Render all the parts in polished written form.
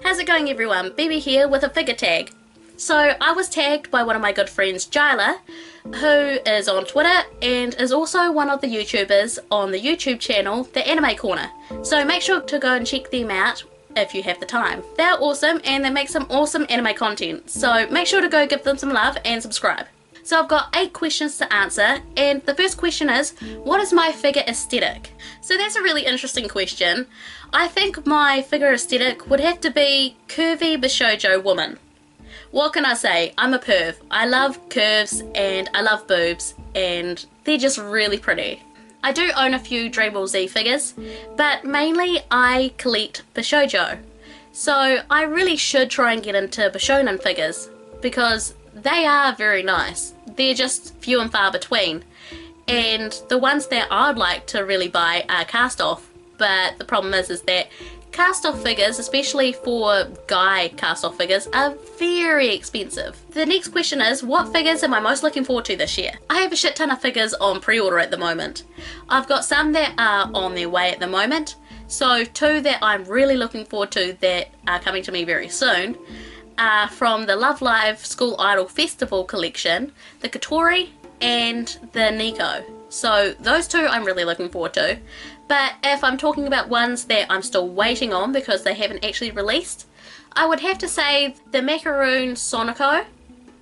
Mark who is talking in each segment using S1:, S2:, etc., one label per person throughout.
S1: How's it going everyone? Bibi here with a figure tag. So I was tagged by one of my good friends, Jaila, who is on Twitter and is also one of the YouTubers on the YouTube channel, The Anime Corner. So make sure to go and check them out if you have the time. They're awesome and they make some awesome anime content, so make sure to go give them some love and subscribe. So I've got 8 questions to answer, and the first question is, what is my figure aesthetic? So that's a really interesting question. I think my figure aesthetic would have to be curvy bishoujo woman. What can I say? I'm a perv. I love curves and I love boobs and they're just really pretty. I do own a few Dragon Ball Z figures, but mainly I collect bishoujo. So I really should try and get into bishonen figures because they are very nice. They're just few and far between. And the ones that I'd like to really buy are cast off. But the problem is that cast off figures, especially for guy cast off figures, are very expensive. The next question is, what figures am I most looking forward to this year? I have a shit ton of figures on pre-order at the moment. I've got some that are on their way at the moment. So 2 that I'm really looking forward to that are coming to me very soon are from the Love Live School Idol Festival collection, the Katori and the Nico. So those 2 I'm really looking forward to. But if I'm talking about ones that I'm still waiting on because they haven't actually released, I would have to say the Macaroon Sonico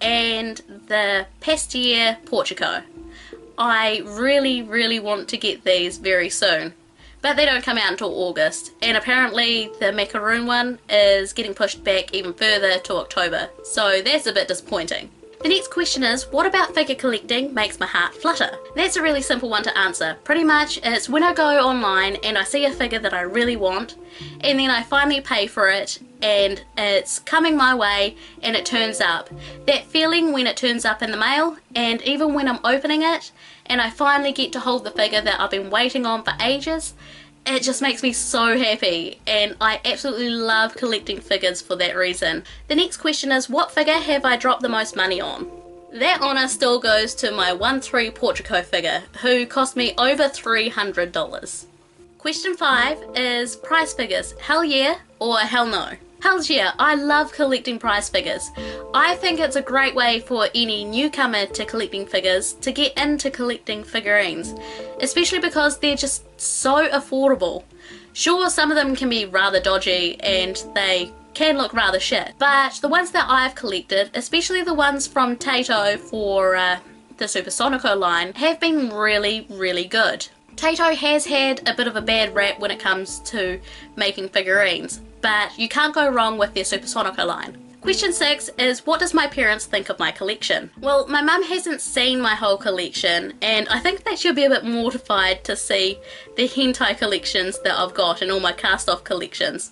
S1: and the Pastier Portico. I really want to get these very soon, but they don't come out until August, and apparently the Macaroon one is getting pushed back even further to October, so that's a bit disappointing. The next question is, what about figure collecting makes my heart flutter? That's a really simple one to answer. Pretty much it's when I go online and I see a figure that I really want and then I finally pay for it and it's coming my way and it turns up. That feeling when it turns up in the mail, and even when I'm opening it and I finally get to hold the figure that I've been waiting on for ages, it just makes me so happy, and I absolutely love collecting figures for that reason. The next question is, what figure have I dropped the most money on? That honour still goes to my 1-3 Portico figure, who cost me over $300. Question 5 is prize figures, hell yeah or hell no? Hells yeah, I love collecting prize figures. I think it's a great way for any newcomer to collecting figures to get into collecting figurines, especially because they're just so affordable. Sure, some of them can be rather dodgy and they can look rather shit, but the ones that I've collected, especially the ones from Taito for the Super Sonico line, have been really good. Taito has had a bit of a bad rap when it comes to making figurines, but you can't go wrong with their Super Sonico line. Question 6 is, what does my parents think of my collection? Well, my mum hasn't seen my whole collection, and I think that she'll be a bit mortified to see the hentai collections that I've got and all my cast-off collections.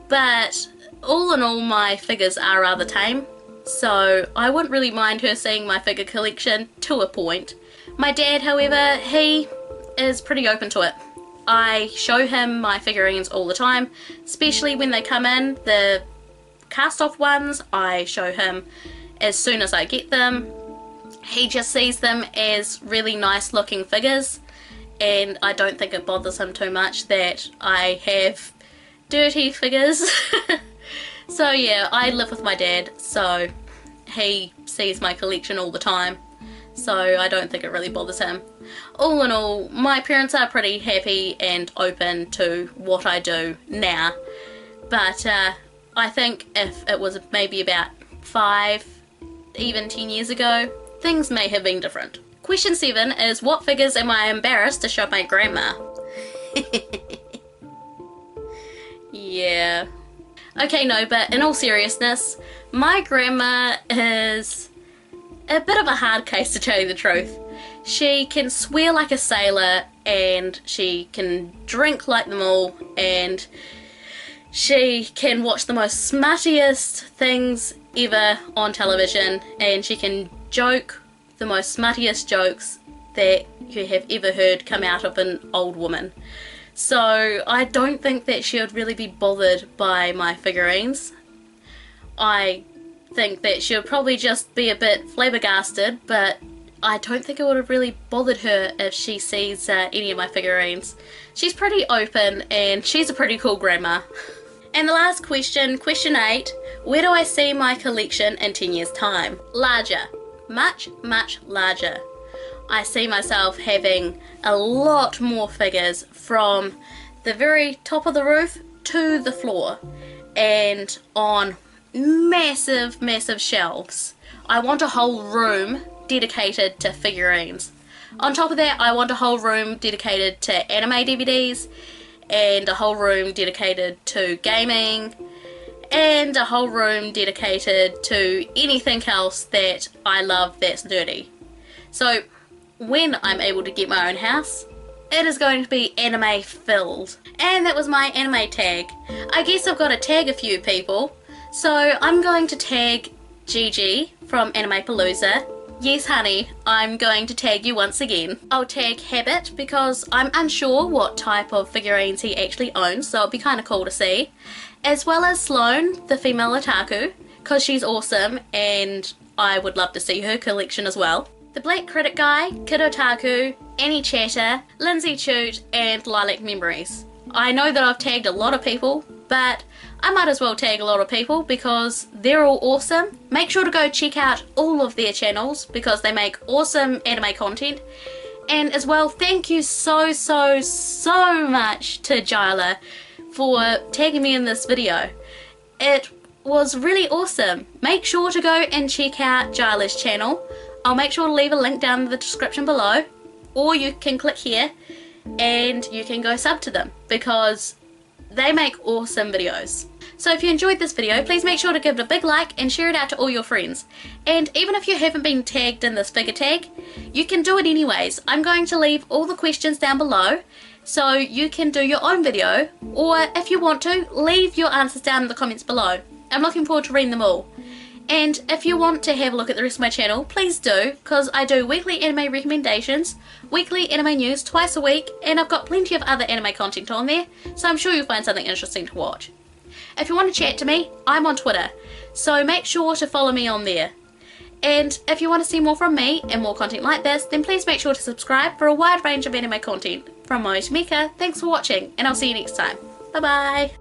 S1: But all in all, my figures are rather tame, so I wouldn't really mind her seeing my figure collection to a point. My dad, however, he is pretty open to it. I show him my figurines all the time, especially when they come in. The cast off ones I show him as soon as I get them. He just sees them as really nice looking figures, and I don't think it bothers him too much that I have dirty figures. So yeah, I live with my dad, so he sees my collection all the time, so I don't think it really bothers him. All in all, my parents are pretty happy and open to what I do now, but I think if it was maybe about 5, even 10 years ago, things may have been different. Question 7 is, what figures am I embarrassed to show my grandma? Yeah. Okay, no, but in all seriousness, my grandma is a bit of a hard case, to tell you the truth. She can swear like a sailor, and she can drink like them all, and she can watch the most smuttiest things ever on television, and she can joke the most smuttiest jokes that you have ever heard come out of an old woman. So I don't think that she would really be bothered by my figurines. I think that she would probably just be a bit flabbergasted, but I don't think it would have really bothered her if she sees any of my figurines. She's pretty open and she's a pretty cool grandma. And the last question, question 8, where do I see my collection in 10 years time? Larger, much, much larger. I see myself having a lot more figures from the very top of the roof to the floor and on massive, massive shelves. I want a whole room dedicated to figurines. On top of that, I want a whole room dedicated to anime DVDs and a whole room dedicated to gaming and a whole room dedicated to anything else that I love that's nerdy. So when I'm able to get my own house, it is going to be anime filled. And that was my anime tag. I guess I've got to tag a few people, so I'm going to tag Gigi from Anime Palooza. Yes honey, I'm going to tag you once again. I'll tag Habit because I'm unsure what type of figurines he actually owns, so it'll be kind of cool to see. As well as Sloane, the female otaku, because she's awesome and I would love to see her collection as well. The Black Critic Guy, Kid Otaku, Annie Chatter, Lindsay Choot and Lilac Memories. I know that I've tagged a lot of people, but I might as well tag a lot of people because they're all awesome. Make sure to go check out all of their channels because they make awesome anime content. And as well, thank you so much to Jaila for tagging me in this video. It was really awesome. Make sure to go and check out Jaila's channel. I'll make sure to leave a link down in the description below, or you can click here and you can go sub to them because they make awesome videos. So if you enjoyed this video, please make sure to give it a big like and share it out to all your friends. And even if you haven't been tagged in this figure tag, you can do it anyways. I'm going to leave all the questions down below so you can do your own video, or if you want to, leave your answers down in the comments below. I'm looking forward to reading them all. And if you want to have a look at the rest of my channel, please do, because I do weekly anime recommendations, weekly anime news twice a week, and I've got plenty of other anime content on there, so I'm sure you'll find something interesting to watch. If you want to chat to me, I'm on Twitter, so make sure to follow me on there. And if you want to see more from me and more content like this, then please make sure to subscribe for a wide range of anime content. From Moe to Mika, thanks for watching, and I'll see you next time. Bye bye!